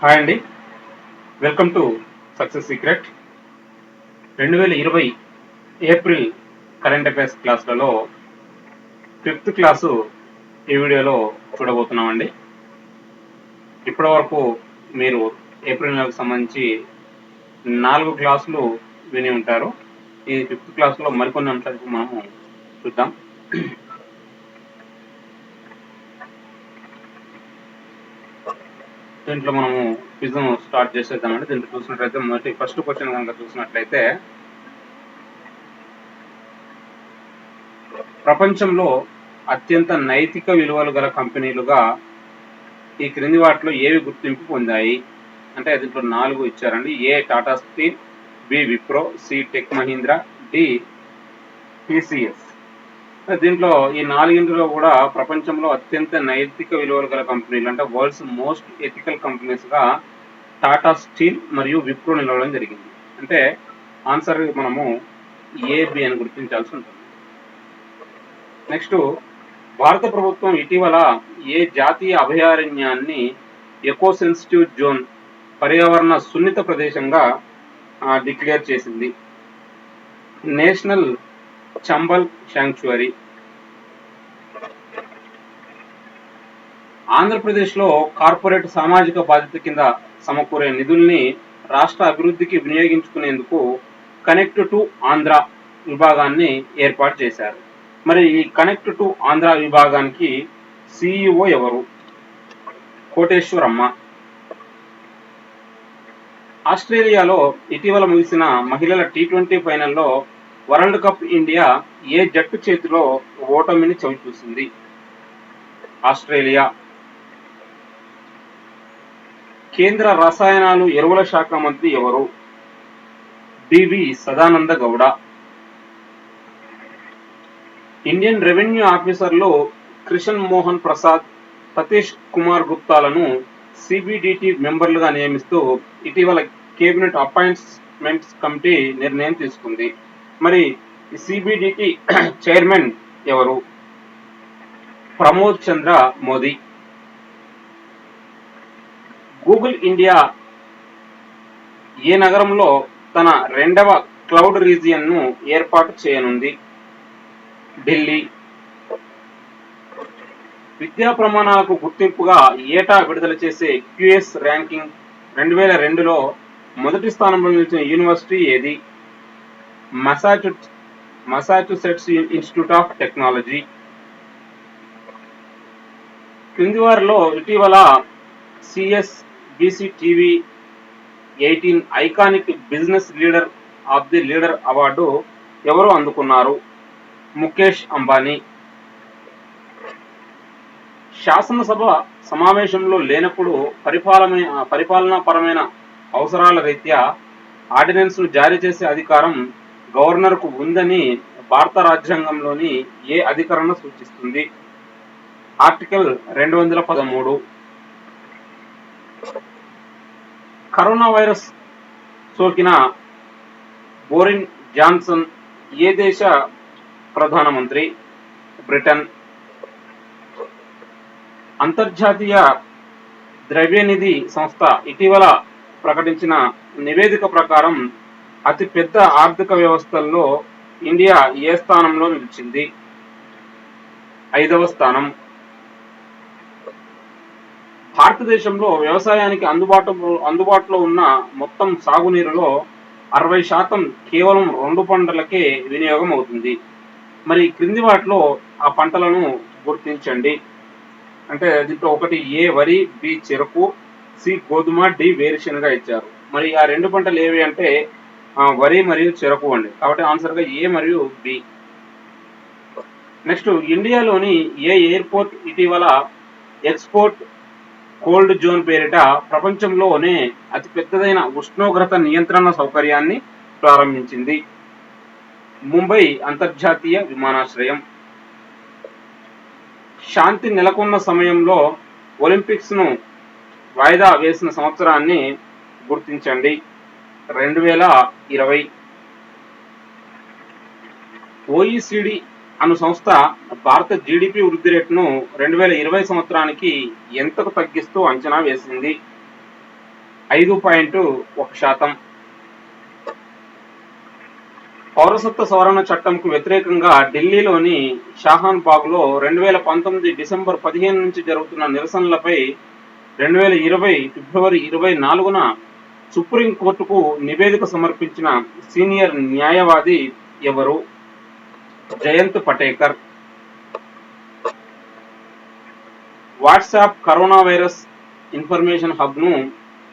Hi అండి. Welcome to success secret. 2020 April current affairs క్లాసులలో 5th class ఈ వీడియోలో చూడబోతున్నామండి. ఇప్పటి వరకు మీరు ఏప్రిల్ నెలకు సంబంధించి 4 క్లాసులు విని ఉంటారు. ఈ 5th క్లాసులో మరికొన్ని అంశాలు మనము చూద్దాం. దీంట్లో మనము క్విజ్ స్టార్ట్ చేసేద్దామండి. దీంట్లో చూసినట్లయితే ఫస్ట్ క్వశ్చన్ కనుక చూసినట్లయితే, ప్రపంచంలో అత్యంత నైతిక విలువలు గల కంపెనీలుగా ఈ క్రింది వాటిలో ఏవి గుర్తింపు పొందాయి అంటే దీంట్లో 4 ఇచ్చారండి. A Tata Steel, B Wipro, C Tech Mahindra, D TCS. దీంట్లో ఈ 4 కూడా ప్రపంచంలో అత్యంత నైతిక విలువలు గల కంపెనీలు అంటే వరల్డ్స్ మోస్ట్ ఎథికల్ కంపెనీస్ గా టాటా స్టీల్ మరియు విప్రో నిలవడం జరిగింది. అంటే ఆన్సర్ మనము ఏబి అని గుర్తించాల్సి ఉంటుంది. నెక్స్ట్, భారత ప్రభుత్వం ఇటీవల ఏ జాతీయ అభయారణ్యాన్ని ఎకో సెన్సిటివ్ జోన్ పర్యావరణ సున్నిత ప్రదేశంగా డిక్లేర్ చేసింది? National Chambal sanctuary. ఆంధ్రప్రదేశ్లో కార్పొరేట్ సామాజిక బాధ్యత కింద సమకూరే నిధుల్ని రాష్ట్ర అభివృద్ధికి వినియోగించుకునేందుకు కనెక్ట్ టు ఆంధ్ర విభాగాన్ని ఏర్పాటు చేశారు. మరి ఈ కనెక్ట్ టు ఆంధ్ర విభాగానికి సిఇఓ ఎవరు? కోటేశ్వరమ్మ. ఆస్ట్రేలియాలో ఇటీవల ముగిసిన మహిళల టీ20 ఫైనల్లో వరల్డ్ కప్ ఇండియా ఏ జట్టు చేతిలో ఓటమిని చవిచూసింది? ఆస్ట్రేలియా. కేంద్ర రసాయనాలు ఎరువుల శాఖ మంత్రి ఎవరు? డివి సదానంద గౌడ. ఇండియన్ రెవెన్యూ ఆఫీసర్లు కృషన్ మోహన్ ప్రసాద్, సతీష్ కుమార్ గుప్తాలను సిబిడిటి మెంబర్లుగా నియమిస్తూ ఇటీవల కేబినెట్ అపాయింట్మెంట్స్ కమిటీ నిర్ణయం తీసుకుంది. మరి సిబిడిటి చైర్మన్ ఎవరు? ప్రమోద్ చంద్ర మోదీ. గూగుల్ ఇండియా ఏ నగరంలో తన 2వ క్లౌడ్ రీజియన్ ను ఏర్పాటు చేయనుంది? ఢిల్లీ. విద్యా ప్రమాణాలకు గుర్తింపుగా ఏటా విడుదల చేసే క్యూఎస్ ర్యాంకింగ్ 2002లో మొదటి స్థానంలో నిలిచిన యూనివర్సిటీ ఏది? Massachusetts Institute of Technology. క్రింది వారిలో ఇటీవల CNBC TV 18 iconic business leader of the leader award ఎవరు అందుకున్నారు? ముఖేష్ అంబానీ. శాసనసభ సమావేశంలో లేనప్పుడు పరిపాలనాపరమైన అవసరాల రీత్యా ఆర్డినెన్స్ ను జారీ చేసే అధికారం గవర్నర్ కు ఉందని భారత రాజ్యాంగంలోని ఏ అధికరణ సూచిస్తుంది? ఆర్టికల్ 213. కరోనా వైరస్ సోకిన బోరిస్ జాన్సన్ ఏ దేశ ప్రధానమంత్రి? బ్రిటన్. అంతర్జాతీయ ద్రవ్యనిధి సంస్థ ఇటీవల ప్రకటించిన నివేదిక ప్రకారం అతిపెద్ద ఆర్థిక వ్యవస్థల్లో ఇండియా ఏ స్థానంలో నిలిచింది? 5వ స్థానం. భారతదేశంలో వ్యవసాయానికి అందుబాటులో ఉన్న మొత్తం సాగునీరులో 60% కేవలం 2 పంటలకే వినియోగం అవుతుంది. మరి క్రింది వాటిలో ఆ పంటలను గుర్తించండి. అంటే దీంట్లో 1 ఏ వరి, బి చెరకు, సి గోధుమ, డి వేరుశెనగ ఇచ్చారు. మరి ఆ 2 పంటలు ఏవి అంటే వరి మరియు చెరకు అండి. కాబట్టి ఆన్సర్ గా ఏ మరియు బి. నెక్స్ట్, ఇండియాలోని ఏ ఎయిర్పోర్ట్ ఇటీవల ఎక్స్పోర్ట్ కోల్డ్ జోన్ పేరిట ప్రపంచంలోనే అతిపెద్దదైన ఉష్ణోగ్రత నియంత్రణ సౌకర్యాన్ని ప్రారంభించింది? ముంబై అంతర్జాతీయ విమానాశ్రయం. శాంతి నెలకొన్న సమయంలో ఒలింపిక్స్ ను వాయిదా వేసిన సంవత్సరాన్ని గుర్తించండి. 2020. ఓఈసిడి అను సంస్థ భారత జీడిపి వృద్ధి రేటును 2020 సంవత్సరానికి ఎంతకు తగ్గిస్తూ అంచనా వేసింది? 5.1%. పౌరసత్వ సవరణ చట్టంకు వ్యతిరేకంగా ఢిల్లీలోని షాహాన్ బాగ్లో 2019 డిసెంబర్ 15 నుంచి జరుగుతున్న నిరసనలపై 2020 ఫిబ్రవరి 24న సుప్రీంకోర్టుకు నివేదిక సమర్పించిన సీనియర్ న్యాయవాది ఎవరు? Jayant Patekar. WhatsApp corona virus information హబ్ను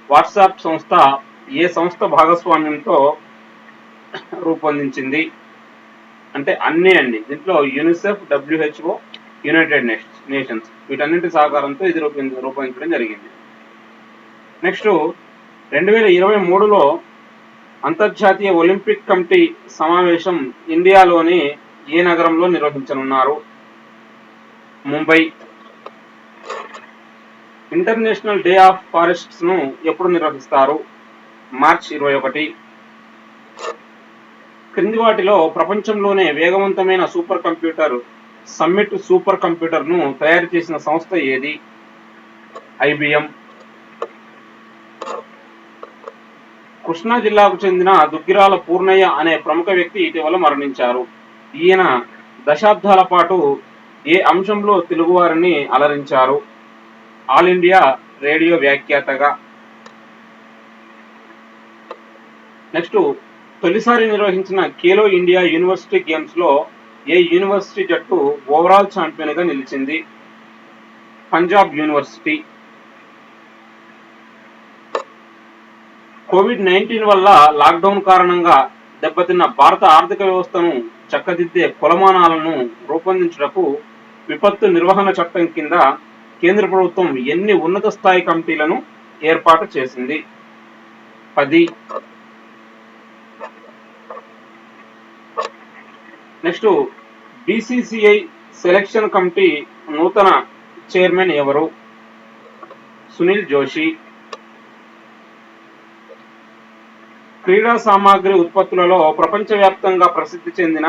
వాట్సాప్ సంస్థ ఏ సంస్థ భాగస్వామ్యంతో రూపొందించింది? అంటే అన్నీ అండి. దీంట్లో యూనిసెఫ్, WHO, యునైటెడ్ నేషన్స్ వీటన్నింటి సహకారంతో ఇది రూపొందించడం జరిగింది. నెక్స్ట్ 2023లో అంతర్జాతీయ ఒలింపిక్ కమిటీ సమావేశం ఇండియాలోని ఏ నగరంలో నిర్వహించనున్నారు? Mumbai. International day of forests ను ఎప్పుడు నిర్వహిస్తారు? మార్చి 21. క్రింది వాటిలో ప్రపంచంలోనే వేగవంతమైన super computer summit super computer ను తయారు చేసిన సంస్థ ఏది? IBM. కృష్ణా జిల్లాకు చెందిన దుగ్గిరాల పూర్ణయ్య అనే ప్రముఖ వ్యక్తి ఇటీవల మరణించారు. ఈయన దశాబ్దాల పాటు ఏ అంశంలో తెలుగువారిని అలరించారు? ఆల్ ఇండియా రేడియో వ్యాఖ్యాతగా. నెక్స్ట్ తొలిసారి నిర్వహించిన ఖేలో ఇండియా యూనివర్సిటీ గేమ్స్ లో ఏ యూనివర్సిటీ జట్టు ఓవరాల్ ఛాంపియన్ గా నిలిచింది? పంజాబ్ యూనివర్సిటీ. కోవిడ్-19 వల్ల లాక్డౌన్ కారణంగా దెబ్బతిన్న భారత ఆర్థిక వ్యవస్థను చక్కదిద్దే కొలమానాలను రూపొందించుటకు విపత్తు నిర్వహణ చట్టం కింద కేంద్ర ప్రభుత్వం ఎన్ని ఉన్నత స్థాయి కమిటీలను ఏర్పాటు చేసింది? 10. నెక్స్ట్ BCCI సెలక్షన్ కమిటీ నూతన చైర్మన్ ఎవరు? సునీల్ జోషి. క్రీడా సామాగ్రి ఉత్పత్తులలో ప్రపంచవ్యాప్తంగా ప్రసిద్ధి చెందిన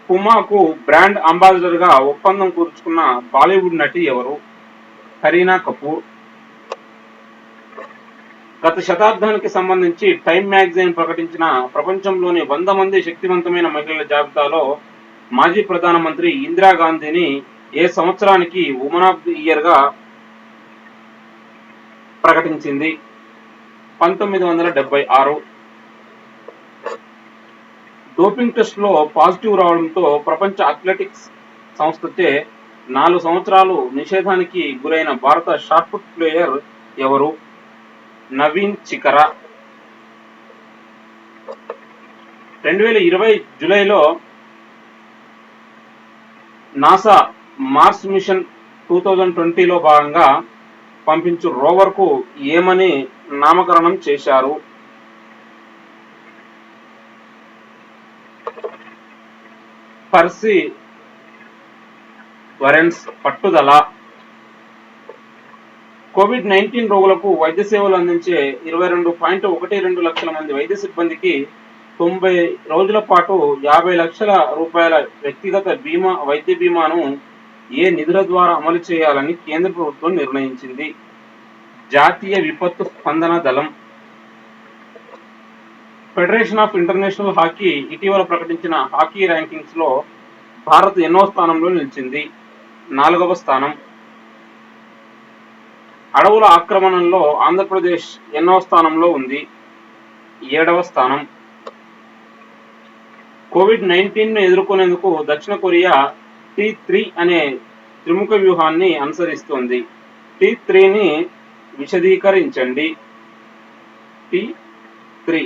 పుమాకు బ్రాండ్ అంబాసిడర్ గా ఒప్పందం కుదుర్చుకున్న బాలీవుడ్ నటి ఎవరు? కరీనా కపూర్. గత శతాబ్దానికి సంబంధించి టైమ్ మ్యాగజైన్ ప్రకటించిన ప్రపంచంలోని 100 మంది శక్తివంతమైన మహిళల జాబితాలో మాజీ ప్రధానమంత్రి ఇందిరాగాంధీని ఏ సంవత్సరానికి ఉమెన్ ఆఫ్ ది ఇయర్ గా ప్రకటించింది? 1976. డోపింగ్ టెస్ట్ లో పాజిటివ్ రావడంతో ప్రపంచ అథ్లెటిక్స్ సంస్థచే 4 సంవత్సరాలు నిషేధానికి గురైన భారత షాట్పుట్ ప్లేయర్ ఎవరు? నవీన్ చికరా. 2020 జూలైలో నాసా మార్స్ మిషన్ 2020లో భాగంగా పంపించు రోవర్ కు ఏమని నామకరణం చేశారు? పర్సీ వరెన్స్. పట్టుదల. కోవిడ్-19 రోగులకు వైద్య సేవలు అందించే 22.12 లక్షల మంది వైద్య సిబ్బందికి 90 రోజుల పాటు 50 లక్షల రూపాయల వ్యక్తిగత వైద్య బీమాను ఏ నిధుల ద్వారా అమలు చేయాలని కేంద్ర ప్రభుత్వం నిర్ణయించింది? జాతీయ విపత్తు స్పందన దళం. ఫెడరేషన్ ఆఫ్ ఇంటర్నేషనల్ హాకీ ఇటీవల ప్రకటించిన హాకీ ర్యాంకింగ్స్ లో భారత్ ఎన్నో స్థానంలో నిలిచింది? 4వ స్థానం. అడవుల ఆక్రమణలో ఆంధ్రప్రదేశ్ ఎన్నో స్థానంలో ఉంది? 7వ స్థానం. కోవిడ్-19 ను ఎదుర్కొనేందుకు దక్షిణ కొరియా T3 అనే త్రిముఖ వ్యూహాన్ని అనుసరిస్తోంది. T3ని విశదీకరించండి. T3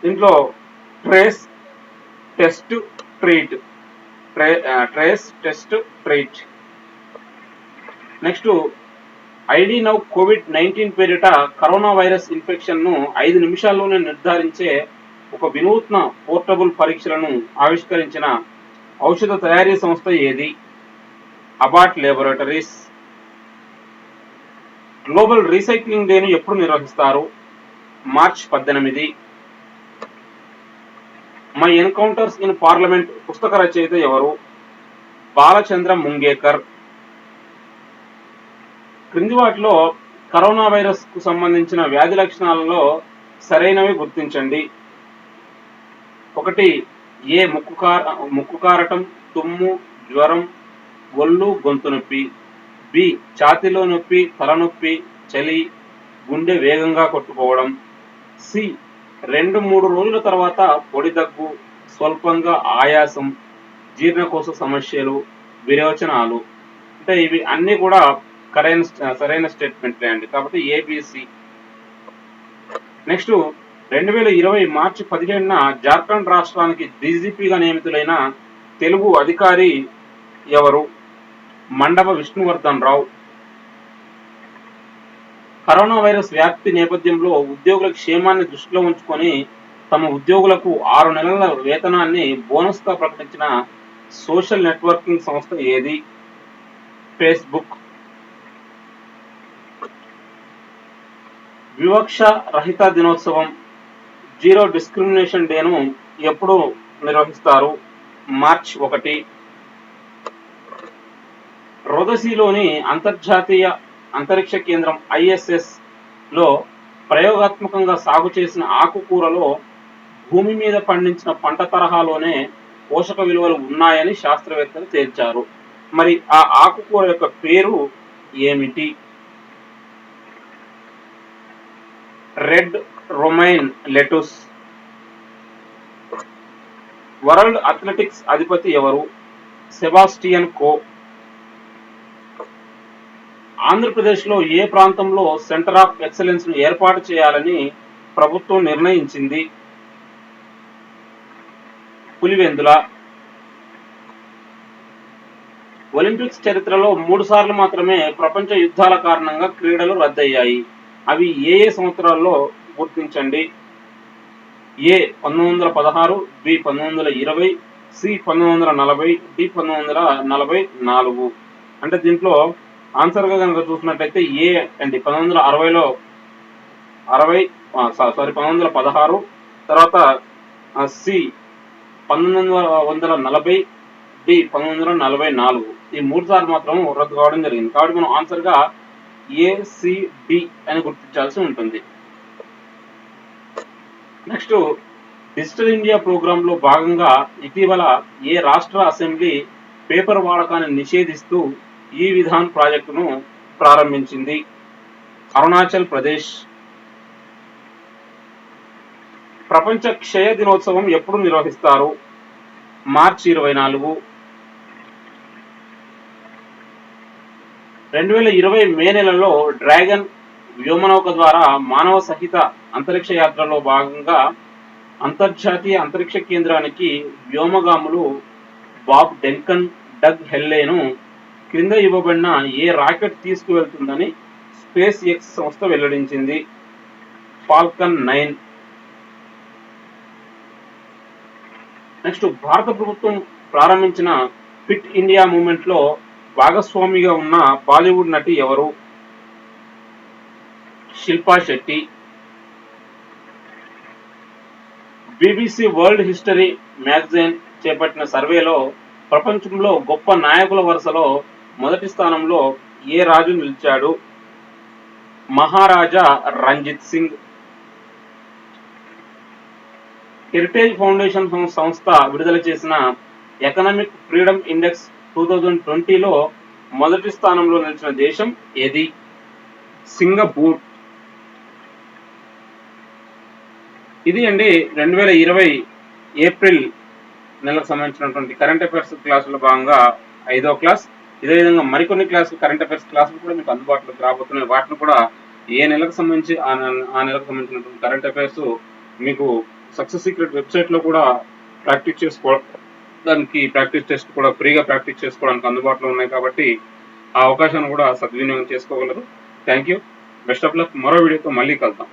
దీంట్లో trace, test, treat. Trace, test, treat. Next ID now COVID-19 పేరిట కరోనా వైరస్ ఇన్ఫెక్షన్ ను 5 నిమిషాల్లోనే నిర్ధారించే ఒక వినూత్న పోర్టబుల్ పరీక్షలను ఆవిష్కరించిన ఔషధ తయారీ సంస్థ ఏది? Abbott laboratories. గ్లోబల్ రీసైక్లింగ్ డేను ఎప్పుడు నిర్వహిస్తారు? March 18. My encounters in parliament పుస్తక రచయిత ఎవరు? బాలచంద్ర ముంగేకర్. క్రింది వాటిలో కరోనా వైరస్ కు సంబంధించిన వ్యాధి లక్షణాలలో సరైనవి గుర్తించండి. 1 ఏ ముక్కు కారటం, తుమ్ము, జ్వరం, ఒళ్ళు, గొంతు నొప్పి. బి ఛాతీలో నొప్పి, తలనొప్పి, చలి, గుండె వేగంగా కొట్టుకోవడం. సి 2-3 రోజుల తర్వాత పొడి దగ్గు, స్వల్పంగా ఆయాసం, జీర్ణకోశ సమస్యలు, విరోచనాలు. అంటే ఇవి అన్నీ కూడా సరైన స్టేట్మెంట్లే అండి. కాబట్టి ఏబిసి. నెక్స్ట్ 2020 మార్చి 17న జార్ఖండ్ రాష్ట్రానికి డీజీపీగా నియమితులైన తెలుగు అధికారి ఎవరు? మండప విష్ణువర్ధన్ రావు. కరోనా వైరస్ వ్యాప్తి నేపథ్యంలో ఉద్యోగుల క్షేమాన్ని దృష్టిలో ఉంచుకొని తమ ఉద్యోగులకు 6 నెలల వేతనాన్ని బోనస్గా ప్రకటించిన సోషల్ నెట్వర్కింగ్ సంస్థ ఏది? ఫేస్బుక్. వివక్ష రహిత దినోత్సవం, జీరో డిస్క్రిమినేషన్ డేను ఎప్పుడు నిర్వహిస్తారు? మార్చ్ 1. రోదసీలోని అంతర్జాతీయ అంతరిక్ష కేంద్రం ISS లో ప్రయోగాత్మకంగా సాగు చేసిన ఆకుకూరలో భూమి మీద పండించిన పంట తరహాలోనే పోషక విలువలు ఉన్నాయని శాస్త్రవేత్తలు తేల్చారు. మరి ఆ ఆకుకూర యొక్క పేరు ఏమిటి? Red romaine lettuce. World Athletics అధిపతి ఎవరు? Sebastian Coe. ఆంధ్రప్రదేశ్లో ఏ ప్రాంతంలో సెంటర్ ఆఫ్ ఎక్సలెన్స్ ను ఏర్పాటు చేయాలని ప్రభుత్వం నిర్ణయించింది? పులివెందుల. ఒలింపిక్స్ చరిత్రలో 3 సార్లు మాత్రమే ప్రపంచ యుద్ధాల కారణంగా క్రీడలు రద్దయ్యాయి. అవి ఏ సంవత్సరాల్లో గుర్తించండి? ఏ 1916, బి 1920, సి 1940, డి 1944. అంటే దీంట్లో ఆన్సర్ గా కనుక చూసినట్లయితే ఏ అండి 1960లో 1916, తర్వాత సి 1940, డి 1944. ఈ 3 సార్లు మాత్రం రద్దు కావడం జరిగింది. కాబట్టి మనం ఆన్సర్ గా ఏసిడి అని గుర్తించాల్సి ఉంటుంది. నెక్స్ట్ డిజిటల్ ఇండియా ప్రోగ్రామ్ లో భాగంగా ఇటీవల ఏ రాష్ట్ర అసెంబ్లీ పేపర్ వాడకాన్ని నిషేధిస్తూ ఈ విధాన్ ప్రాజెక్టును ప్రారంభించింది? అరుణాచల్ ప్రదేశ్. ప్రపంచ క్షయ దినోత్సవం ఎప్పుడు నిర్వహిస్తారు? మార్చి 24. 2020 మే నెలలో డ్రాగన్ వ్యోమనౌక ద్వారా మానవ సహిత అంతరిక్ష యాత్రలో భాగంగా అంతర్జాతీయ అంతరిక్ష కేంద్రానికి వ్యోమగాములు బాబ్ డెన్కన్, డగ్ హెల్లేను క్రింద ఇవ్వబడిన ఏ రాకెట్ తీసుకువెళ్తుందని స్పేస్ ఎక్స్ సంస్థ వెల్లడించింది? ఫాల్కన్ 9. నెక్స్ట్ భారత ప్రభుత్వం ప్రారంభించిన ఫిట్ ఇండియా మూవ్మెంట్ లో భాగస్వామిగా ఉన్న బాలీవుడ్ నటి ఎవరు? Shilpa Shetty. BBC world history magazine చేపట్టిన సర్వేలో ప్రపంచంలో గొప్ప నాయకుల వరుసలో మొదటి స్థానంలో ఏ రాజు నిలిచాడు? మహారాజా రంజిత్ సింగ్. హెరిటేజ్ ఫౌండేషన్ సంస్థ విడుదల చేసిన ఎకనామిక్ ఫ్రీడమ్ ఇండెక్స్ 2020లో మొదటి స్థానంలో నిలిచిన దేశం ఏది? సింగపూర్. ఇది అండి 2020 ఏప్రిల్ నెలకు సంబంధించినటువంటి కరెంట్ అఫైర్స్ క్లాసులో భాగంగా 5వ క్లాస్. ఇదే విధంగా మరికొన్ని క్లాసులు కరెంట్ అఫైర్స్ క్లాసులు కూడా మీకు అందుబాటులోకి రాబోతున్నాయి. వాటిని కూడా ఏ నెలకు సంబంధించి ఆ నెలకు సంబంధించినటువంటి కరెంట్ అఫైర్స్ మీకు సక్సెస్ సీక్రెట్ వెబ్సైట్ లో కూడా ప్రాక్టీస్ చేసుకోవడానికి, ప్రాక్టీస్ టెస్ట్ కూడా ఫ్రీగా ప్రాక్టీస్ చేసుకోవడానికి అందుబాటులో ఉన్నాయి. కాబట్టి ఆ అవకాశాన్ని కూడా సద్వినియోగం చేసుకోగలరు. Thank you. Best of luck. మరో వీడియోతో మళ్ళీ కలుద్దాం.